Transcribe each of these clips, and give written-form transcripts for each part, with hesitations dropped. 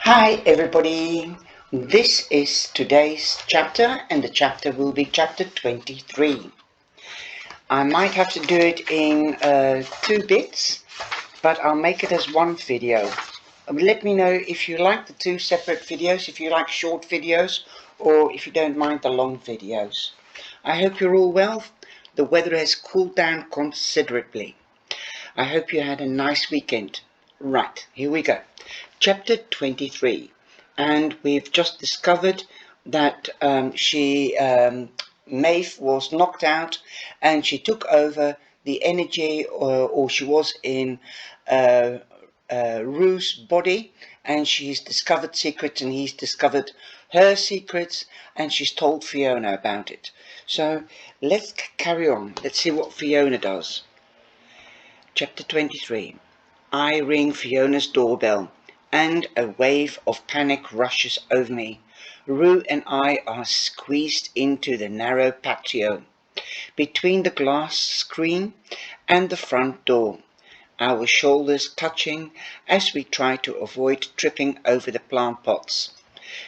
Hi everybody, this is today's chapter and the chapter will be chapter 23. I might have to do it in two bits, but I'll make it as one video. Let me know if you like the two separate videos, if you like short videos, or if you don't mind the long videos. I hope you're all well. The weather has cooled down considerably. I hope you had a nice weekend. Right, here we go. Chapter 23. And we've just discovered that Maeve was knocked out and she took over the energy, or she was in Rue's body, and she's discovered secrets and he's discovered her secrets, and she's told Fiona about it. So let's carry on. Let's see what Fiona does. Chapter 23. I ring Fiona's doorbell, and a wave of panic rushes over me. Rue and I are squeezed into the narrow patio, between the glass screen and the front door, our shoulders touching as we try to avoid tripping over the plant pots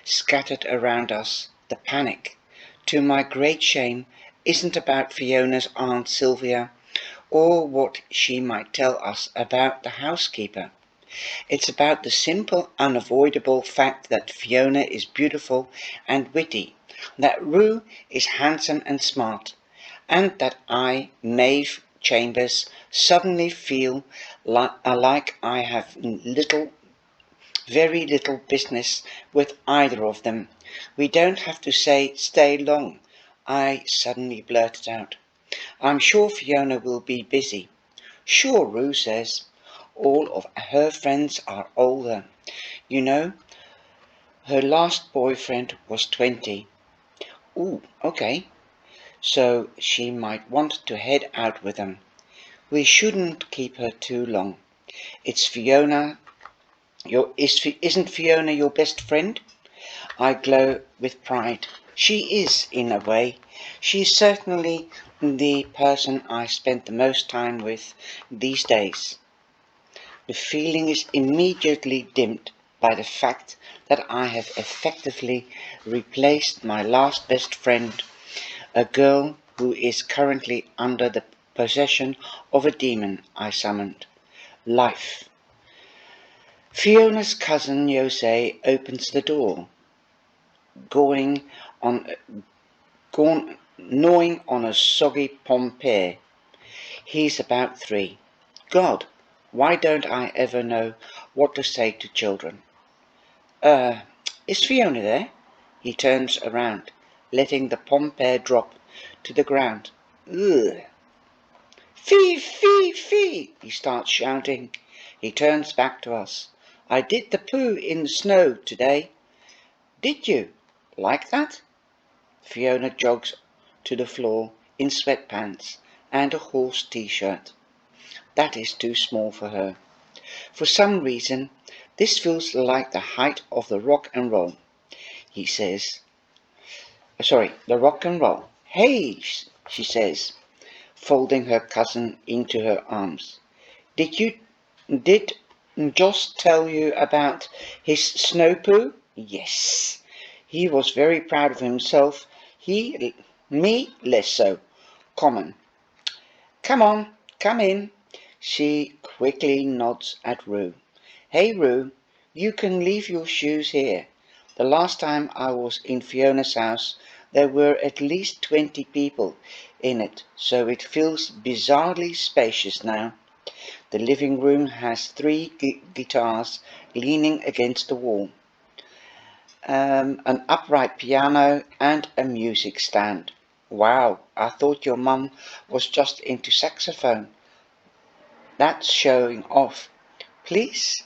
scattered around us. The panic, to my great shame, isn't about Fiona's Aunt Sylvia, or what she might tell us about the housekeeper. It's about the simple, unavoidable fact that Fiona is beautiful and witty, that Rue is handsome and smart, and that I, Maeve Chambers, suddenly feel like I have very little business with either of them. We don't have to stay long, I suddenly blurted out. I'm sure Fiona will be busy. Sure, Rue says. All of her friends are older. You know, her last boyfriend was 20. Ooh, okay. So she might want to head out with him. We shouldn't keep her too long. It's Fiona. Isn't Fiona your best friend? I glow with pride. She is, in a way. She's certainly the person I spend the most time with these days. The feeling is immediately dimmed by the fact that I have effectively replaced my last best friend, a girl who is currently under the possession of a demon I summoned. Life. Fiona's cousin Jose opens the door, going on gnawing on a soggy pom pear. He's about 3. God, why don't I ever know what to say to children? Is Fiona there? He turns around, letting the pom pear drop to the ground. Ugh. Fee, fee, fee, he starts shouting. He turns back to us. I did the poo in the snow today. Did you? Like that? Fiona jogs to the floor in sweatpants and a horse t-shirt. That is too small for her. For some reason, this feels like the height of the rock and roll, he says. The rock and roll. Hey, she says, folding her cousin into her arms. Did Joss tell you about his snow poo? Yes. He was very proud of himself. Me, less so. Common. Come on, come in. She quickly nods at Rue. Hey, Rue, you can leave your shoes here. The last time I was in Fiona's house, there were at least 20 people in it, so it feels bizarrely spacious now. The living room has 3 guitars leaning against the wall, an upright piano, and a music stand. Wow, I thought your mum was just into saxophone. That's showing off. Please?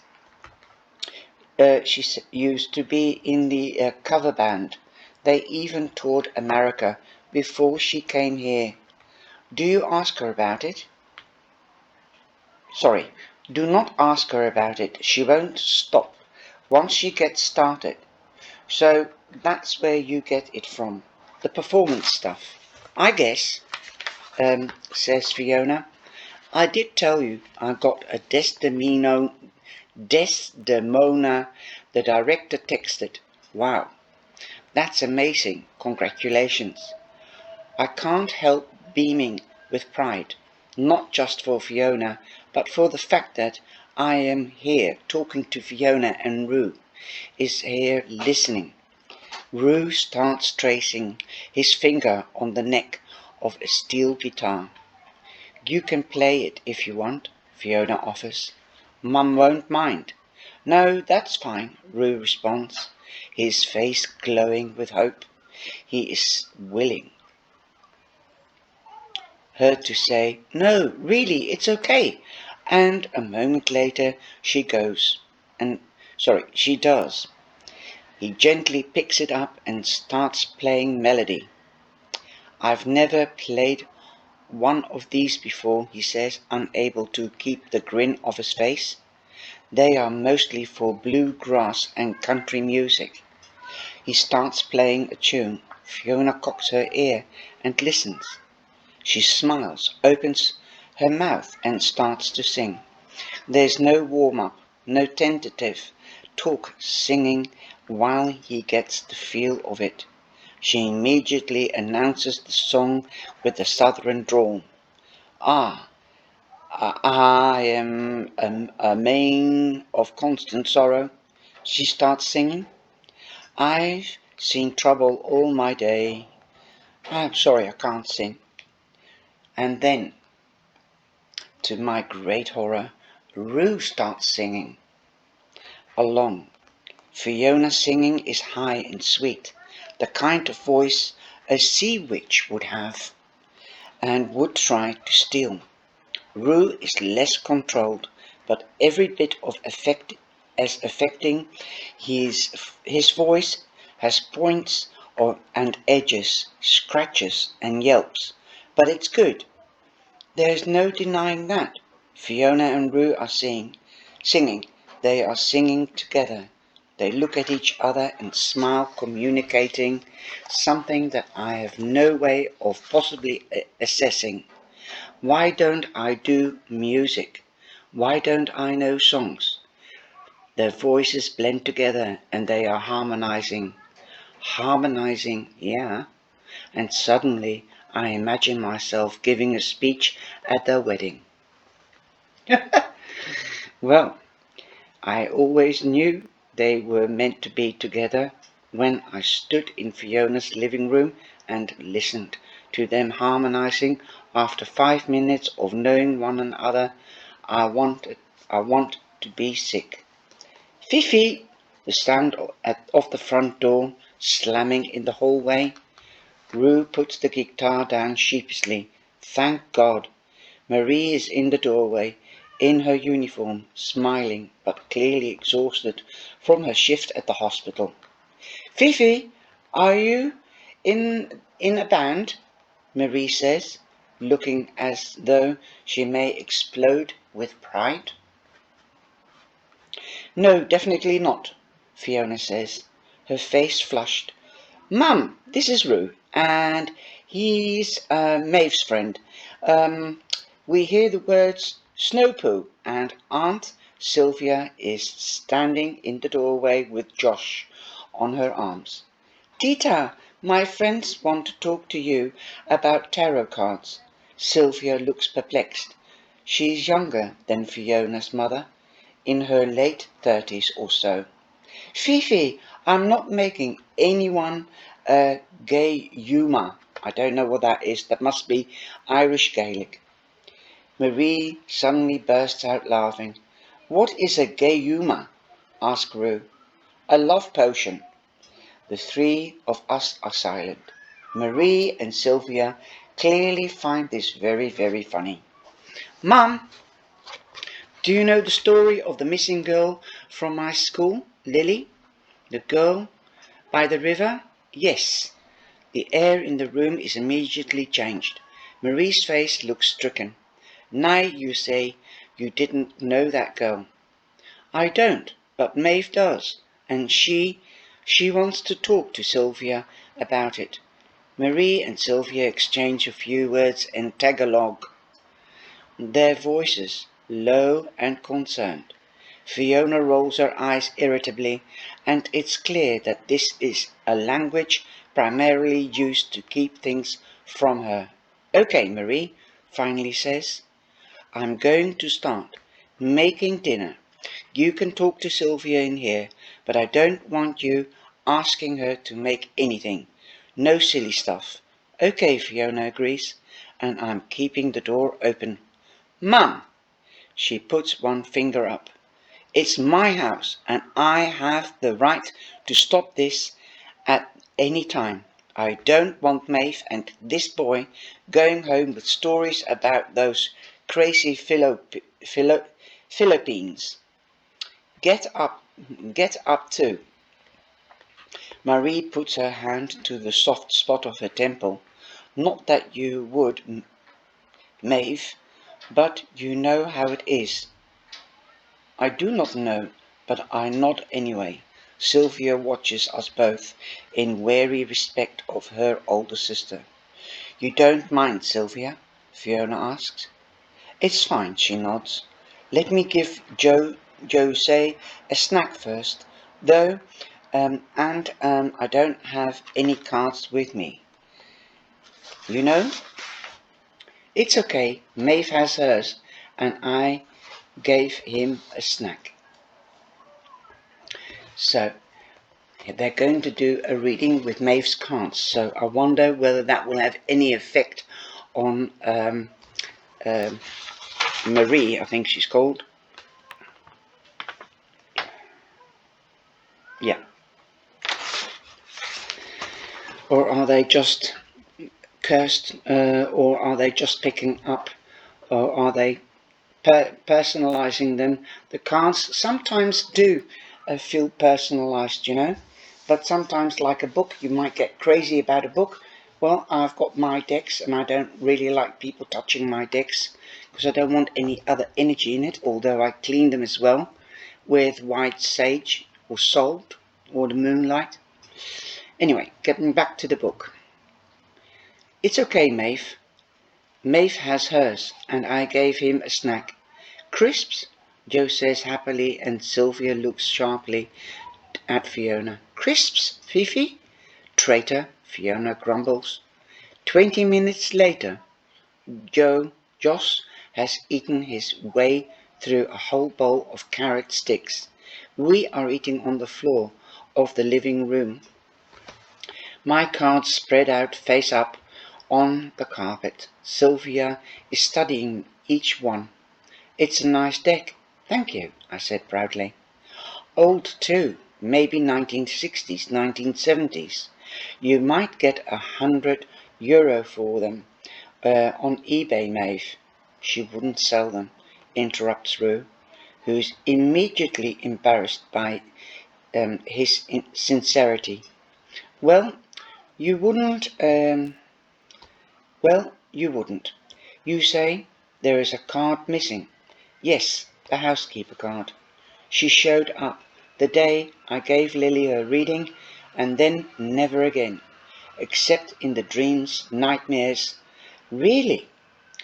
She used to be in the cover band. They even toured America before she came here. Do you ask her about it? Sorry, do not ask her about it. She won't stop once she gets started. So that's where you get it from. The performance stuff. I guess, says Fiona. I did tell you I got a Desdemona The director texted, "Wow, that's amazing, congratulations." I can't help beaming with pride, not just for Fiona, but for the fact that I am here talking to Fiona and Rue is here listening. Rue starts tracing his finger on the neck of a steel guitar. "You can play it if you want," Fiona offers. "Mum won't mind." "No, that's fine," Rue responds, his face glowing with hope. He is willing her to say, "No, really, it's okay." And a moment later she does. He gently picks it up and starts playing melody. "I've never played one of these before," he says, unable to keep the grin off his face. "They are mostly for bluegrass and country music." He starts playing a tune. Fiona cocks her ear and listens. She smiles, opens her mouth and starts to sing. There's no warm-up, no tentative talk, singing while he gets the feel of it. She immediately announces the song with a southern drawl. "Ah, I am a man of constant sorrow," she starts singing. "I've seen trouble all my day." I'm sorry, I can't sing. And then, to my great horror, Rue starts singing along. Fiona's singing is high and sweet, the kind of voice a sea witch would have, and would try to steal. Rue is less controlled, but every bit of affecting. His voice has points and edges, scratches and yelps, but it's good. There's no denying that. Fiona and Rue are singing. They are singing together. They look at each other and smile, communicating something that I have no way of possibly assessing. Why don't I do music? Why don't I know songs? Their voices blend together and they are harmonizing. Harmonizing, yeah. And suddenly I imagine myself giving a speech at their wedding. Well, I always knew they were meant to be together when I stood in Fiona's living room and listened to them harmonizing. After 5 minutes of knowing one another, I want to be sick. "Fifi!" The sound of the front door slamming in the hallway. Rue puts the guitar down sheepishly. Thank God. Marie is in the doorway, in her uniform, smiling, but clearly exhausted from her shift at the hospital. "Fifi, are you in a band?" Marie says, looking as though she may explode with pride. "No, definitely not," Fiona says, her face flushed. "Mum, this is Rue, and he's Maeve's friend. We hear the words Snowpoo, and Aunt Sylvia is standing in the doorway with Josh on her arms. Tita, my friends want to talk to you about tarot cards." Sylvia looks perplexed. She's younger than Fiona's mother, in her late 30s or so. "Fifi, I'm not making anyone a gay Yuma." I don't know what that is. That must be Irish Gaelic. Marie suddenly bursts out laughing. "What is a gay Yuma?" asks Rue. "A love potion." The three of us are silent. Marie and Sylvia clearly find this very, very funny. "Mum, do you know the story of the missing girl from my school, Lily? The girl by the river?" "Yes." The air in the room is immediately changed. Marie's face looks stricken. "Now you say you didn't know that girl." "I don't, but Maeve does, and she wants to talk to Sylvia about it." Marie and Sylvia exchange a few words in Tagalog, their voices low and concerned. Fiona rolls her eyes irritably, and it's clear that this is a language primarily used to keep things from her. Okay, Marie finally says, I'm going to start making dinner. You can talk to Sylvia in here, but I don't want you asking her to make anything. No silly stuff. Okay, Fiona agrees, and I'm keeping the door open. Mum! She puts one finger up. It's my house, and I have the right to stop this at any time. I don't want Maeve and this boy going home with stories about those crazy Philippines. Get up too. Marie puts her hand to the soft spot of her temple. Not that you would, Maeve, but you know how it is. I do not know, but I nod anyway. Sylvia watches us both in wary respect of her older sister. You don't mind, Sylvia? Fiona asks. It's fine, she nods. Let me give Jose a snack first, though, I don't have any cards with me. You know? It's okay, Maeve has hers, and I gave him a snack. So, they're going to do a reading with Maeve's cards, so I wonder whether that will have any effect on Marie, I think she's called. Yeah. Or are they just cursed, or are they just picking up, or are they personalizing them? The cards sometimes do feel personalized, you know, but sometimes, like a book, you might get crazy about a book. Well, I've got my decks, and I don't really like people touching my decks because I don't want any other energy in it, although I clean them as well with white sage or salt or the moonlight. Anyway, getting back to the book. It's okay, Maeve. Maeve has hers, and I gave him a snack. Crisps? Joe says happily, and Sylvia looks sharply at Fiona. Crisps, Fifi? Traitor, Fiona grumbles. 20 minutes later, Joss has eaten his way through a whole bowl of carrot sticks. We are eating on the floor of the living room. My cards spread out face up on the carpet. Sylvia is studying each one. It's a nice deck. Thank you, I said proudly. Old too, maybe 1960s, 1970s. You might get €100 for them on eBay, Maeve. She wouldn't sell them, interrupts Rue, who's immediately embarrassed by his sincerity. Well, you wouldn't. You wouldn't. You say there is a card missing. Yes, the housekeeper card. She showed up the day I gave Lily her reading, and then never again, except in the dreams, nightmares. Really?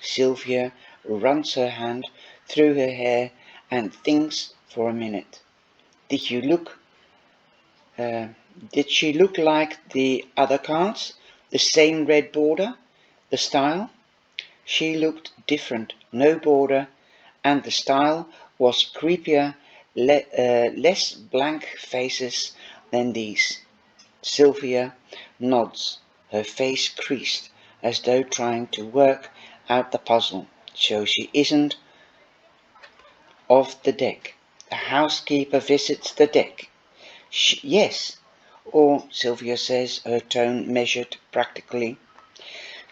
Sylvia runs her hand through her hair and thinks for a minute. Did you look? Did she look like the other cards? The same red border? The style? She looked different, no border, and the style was creepier, less blank faces than these. Sylvia nods, her face creased, as though trying to work out the puzzle, so she isn't off the deck. The housekeeper visits the deck. Yes, or Sylvia says, her tone measured practically.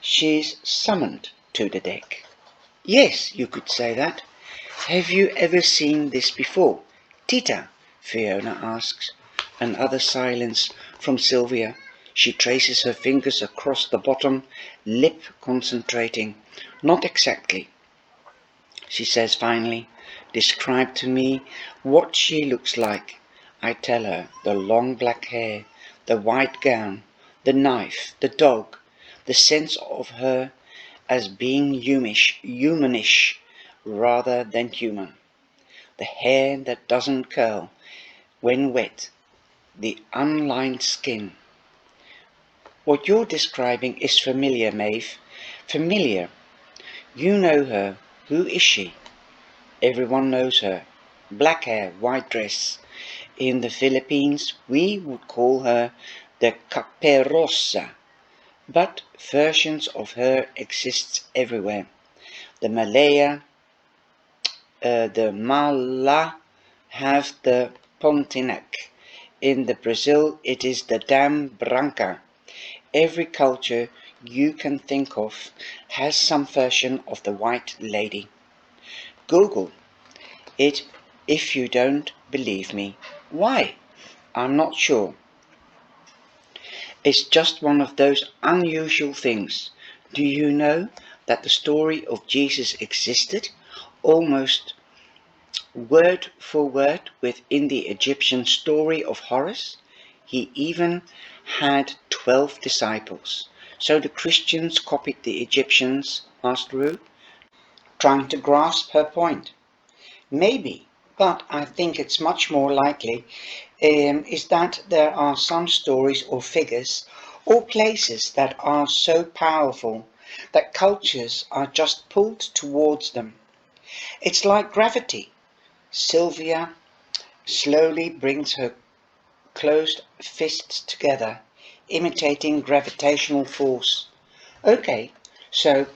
She's summoned to the deck. Yes, you could say that. Have you ever seen this before? Tita, Fiona asks. Another silence from Sylvia. She traces her fingers across the bottom lip, concentrating. Not exactly, she says finally. Describe to me what she looks like. I tell her the long black hair, the white gown, the knife, the dog, the sense of her as being humanish rather than human. the hair that doesn't curl when wet, the unlined skin. What you're describing is familiar, Maeve. Familiar. You know her. Who is she? Everyone knows her. Black hair, white dress. In the Philippines, we would call her the caperosa. But versions of her exist everywhere. The Mala have the Pontiac. In the Brazil, it is the Dame Branca. Every culture you can think of has some version of the White Lady. Google it if you don't believe me. Why? I'm not sure. It's just one of those unusual things. Do you know that the story of Jesus existed almost word for word within the Egyptian story of Horus? He even had 12 disciples. So the Christians copied the Egyptians, asked Rue, trying to grasp her point. Maybe, but I think it's much more likely is that there are some stories or figures or places that are so powerful that cultures are just pulled towards them. It's like gravity. Sylvia slowly brings her closed fists together, imitating gravitational force. Okay, so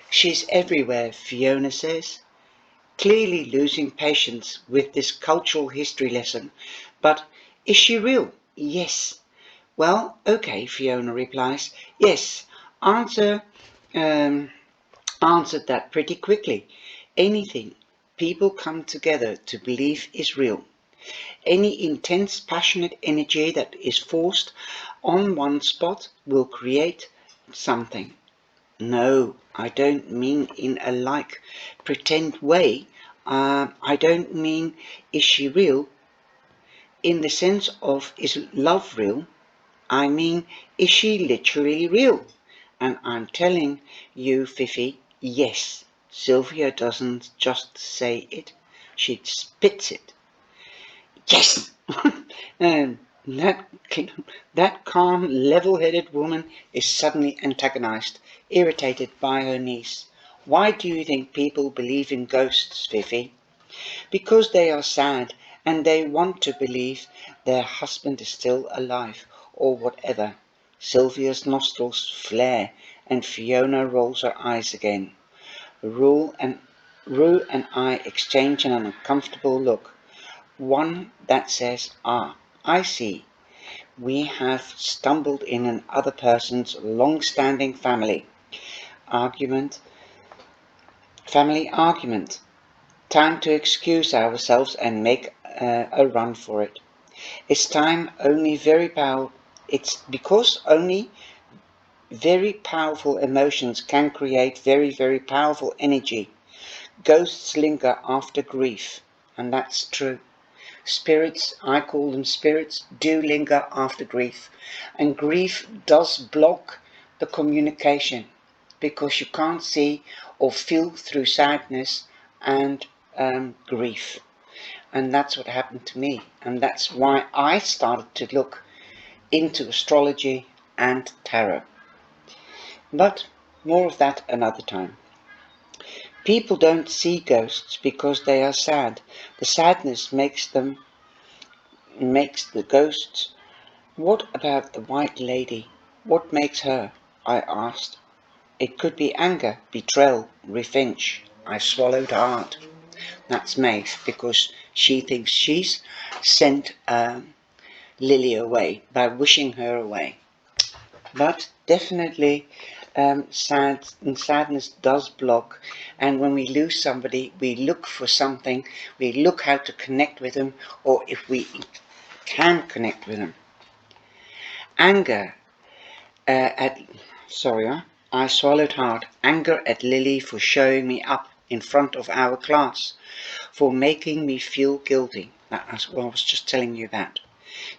she's everywhere, Fiona says, clearly losing patience with this cultural history lesson. But is she real? Yes. Well, okay, Fiona replies. Yes. Answer answered that pretty quickly. Anything people come together to believe is real. Any intense, passionate energy that is forced on one spot will create something. No, I don't mean in a pretend way. I don't mean is she real in the sense of is love real. I mean, is she literally real? And I'm telling you, Fifi, yes. Sylvia doesn't just say it, she spits it. Yes! And that calm, level-headed woman is suddenly antagonized, irritated by her niece. Why do you think people believe in ghosts, Fifi? Because they are sad and they want to believe their husband is still alive, or whatever. Sylvia's nostrils flare and Fiona rolls her eyes again. Rue and I exchange an uncomfortable look. One that says, ah, I see. We have stumbled in another person's long-standing family argument. Time to excuse ourselves and make a run for it. It's time only very powerful. It's because only very powerful emotions can create very, very powerful energy. Ghosts linger after grief, and that's true. Spirits, I call them spirits, do linger after grief. And grief does block the communication because you can't see or feel through sadness and grief. And that's what happened to me. And that's why I started to look into astrology and tarot. But more of that another time. People don't see ghosts because they are sad. The sadness makes the ghosts. What about the White Lady? What makes her? I asked. It could be anger, betrayal, revenge. I swallowed hard. That's Maeve, because she thinks she's sent Lily away by wishing her away. But definitely sadness does block, and when we lose somebody, we look for something, we look how to connect with them, or if we can connect with them. Anger I swallowed hard. Anger at Lily for showing me up in front of our class, for making me feel guilty. I was just telling you that.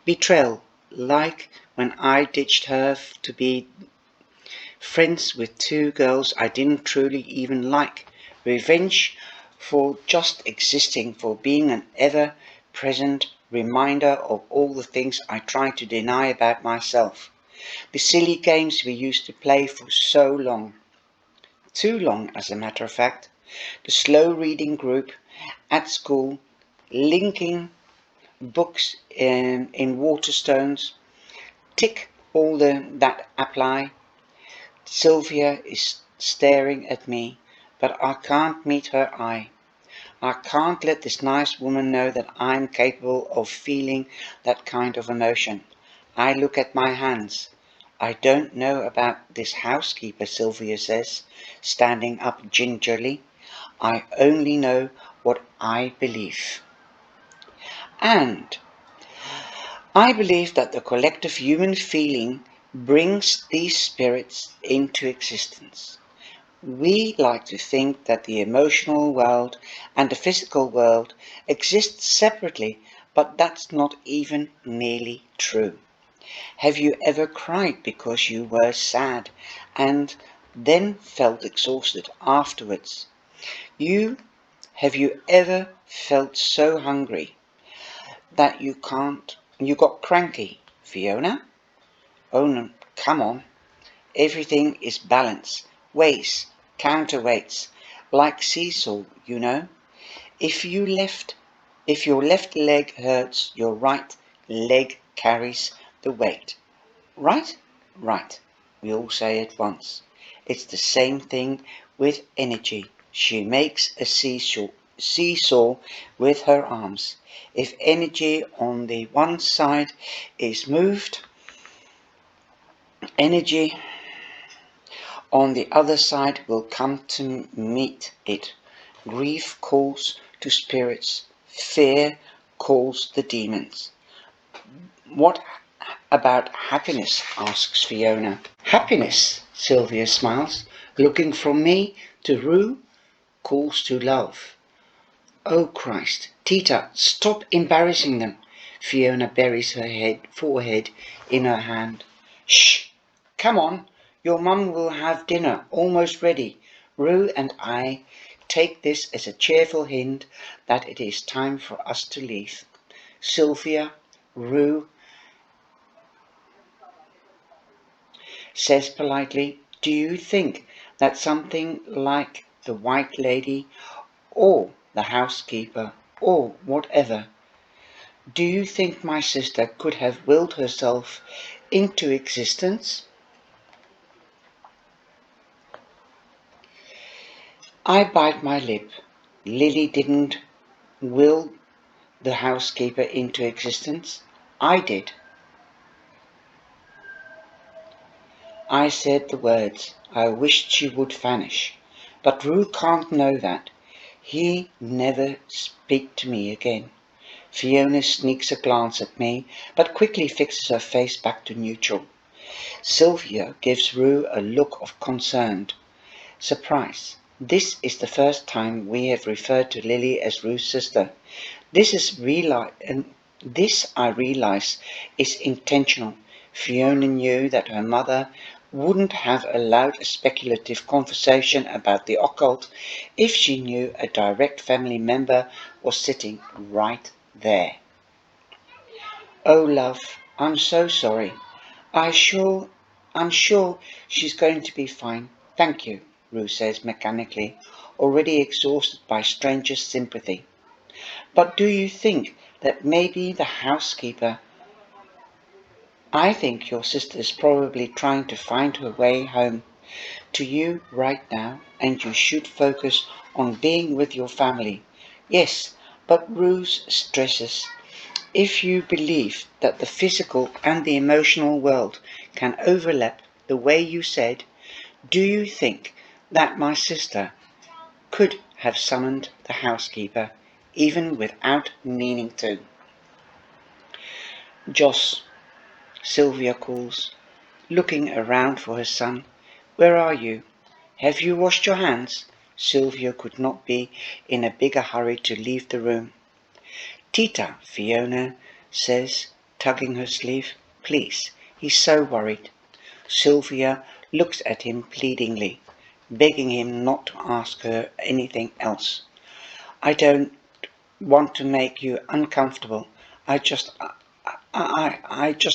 Betrayal, like when I ditched her to be friends with two girls I didn't truly even like. Revenge for just existing, for being an ever-present reminder of all the things I try to deny about myself. The silly games we used to play for so long. Too long, as a matter of fact. The slow reading group at school, linking books in Waterstones. Tick all that apply. Sylvia is staring at me, but I can't meet her eye. I can't let this nice woman know that I'm capable of feeling that kind of emotion. I look at my hands. I don't know about this housekeeper, Sylvia says, standing up gingerly. I only know what I believe. And I believe that the collective human feeling brings these spirits into existence. We like to think that the emotional world and the physical world exist separately, but that's not even nearly true. Have you ever cried because you were sad and then felt exhausted afterwards? Have you ever felt so hungry that you got cranky, Fiona? Oh no, come on. Everything is balance, weights, counterweights, like seesaw, you know. If you left, if your left leg hurts, your right leg carries the weight. Right? Right. We all say it once. It's the same thing with energy. She makes a seesaw with her arms. If energy on the one side is moved, energy on the other side will come to meet it. Grief calls to spirits. Fear calls the demons. What about happiness? Asks Fiona. Happiness, Sylvia smiles, looking from me to Rue, calls to love. Oh Christ, Tita, stop embarrassing them. Fiona buries her forehead in her hand. Shh, come on, your mum will have dinner almost ready. Rue and I take this as a cheerful hint that it is time for us to leave. Sylvia, Rue says politely, do you think that something like the White Lady or the housekeeper or whatever, do you think my sister could have willed herself into existence? I bite my lip. Lily didn't will the housekeeper into existence. I did. I said the words. I wished she would vanish. But Rue can't know that. He never speak to me again. Fiona sneaks a glance at me, but quickly fixes her face back to neutral. Sylvia gives Rue a look of concerned surprise. This is the first time we have referred to Lily as Rue's sister. This I realize is intentional. Fiona knew that her mother wouldn't have allowed a speculative conversation about the occult if she knew a direct family member was sitting right there. Oh love, I'm so sorry. I sure I'm sure she's going to be fine. Thank you, Rue says mechanically, already exhausted by strangers' sympathy. But do you think that maybe the housekeeper... I think your sister is probably trying to find her way home to you right now, and you should focus on being with your family. Yes, but Ruse stresses, if you believe that the physical and the emotional world can overlap the way you said, do you think that my sister could have summoned the housekeeper even without meaning to? Joss, Sylvia calls, looking around for her son. Where are you? Have you washed your hands? Sylvia could not be in a bigger hurry to leave the room. Tita, Fiona says, tugging her sleeve. Please, he's so worried. Sylvia looks at him pleadingly, begging him not to ask her anything else. I don't want to make you uncomfortable. I just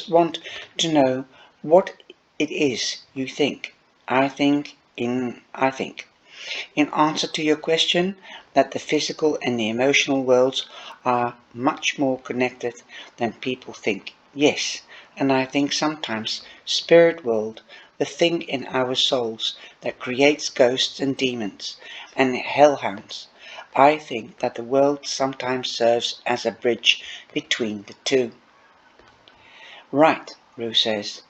want to know what it is you think. I think. In answer to your question, that the physical and the emotional worlds are much more connected than people think. Yes, and I think sometimes spirit world, the thing in our souls that creates ghosts and demons and hellhounds, I think that the world sometimes serves as a bridge between the two. Right, Rue says,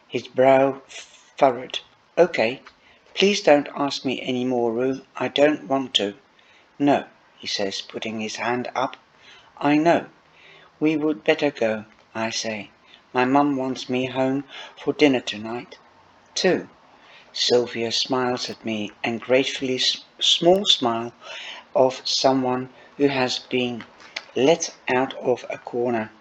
his brow furrowed. Okay, please don't ask me any more, Rue. I don't want to. No, he says, putting his hand up. I know. We would better go, I say. My mum wants me home for dinner tonight, too. Sylvia smiles at me, and gratefully small smile of someone who has been let out of a corner.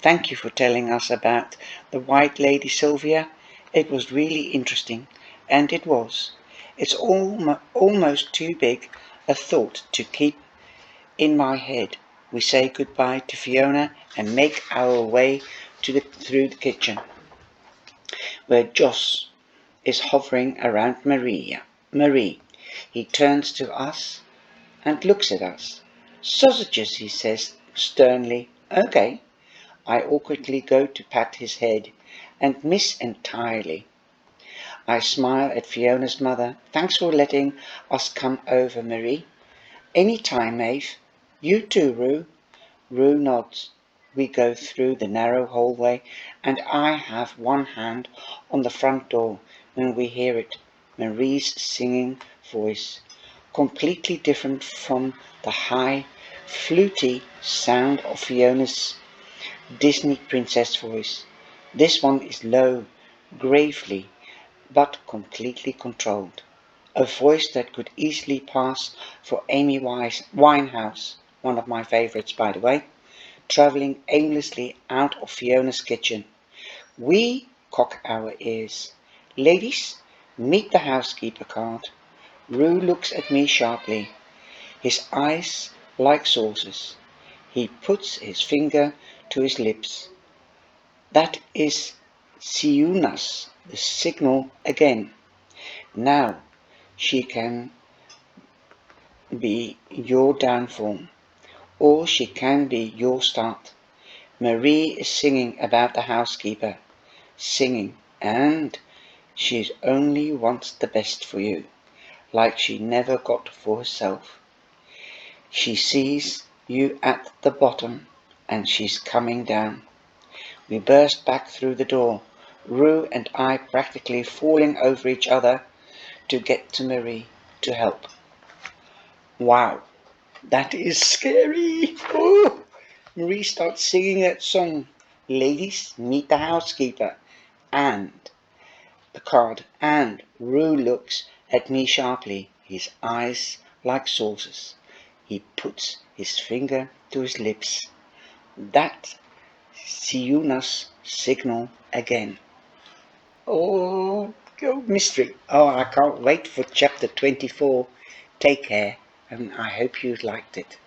Thank you for telling us about the White Lady, Sylvia. It was really interesting, and it was. It's almost too big a thought to keep in my head. We say goodbye to Fiona and make our way through the kitchen, where Joss is hovering around Marie. He turns to us and looks at us. Sausages, he says sternly. Okay. I awkwardly go to pat his head and miss entirely. I smile at Fiona's mother. Thanks for letting us come over, Marie. Any time, Maeve. You too, Rue. Rue nods. We go through the narrow hallway, and I have one hand on the front door when we hear it. Marie's singing voice, completely different from the high, fluty sound of Fiona's Disney princess voice. This one is low, gravely, but completely controlled. A voice that could easily pass for Amy Winehouse, one of my favourites by the way, travelling aimlessly out of Fiona's kitchen. We cock our ears. Ladies, meet the housekeeper card. Rue looks at me sharply, his eyes like saucers. He puts his finger to his lips. That is Siunas, the signal again. Now she can be your downfall, or she can be your start. Marie is singing about the housekeeper, singing, and she only wants the best for you, like she never got for herself. She sees you at the bottom, and she's coming down. We burst back through the door, Rue and I practically falling over each other to get to Marie to help. Wow, that is scary. Oh! Marie starts singing that song, Ladies, Meet the Housekeeper, and the card, and Rue looks at me sharply, his eyes like saucers. He puts his finger to his lips. That Siunas signal again. Oh, mystery. Oh, I can't wait for chapter 24. Take care, and I hope you liked it.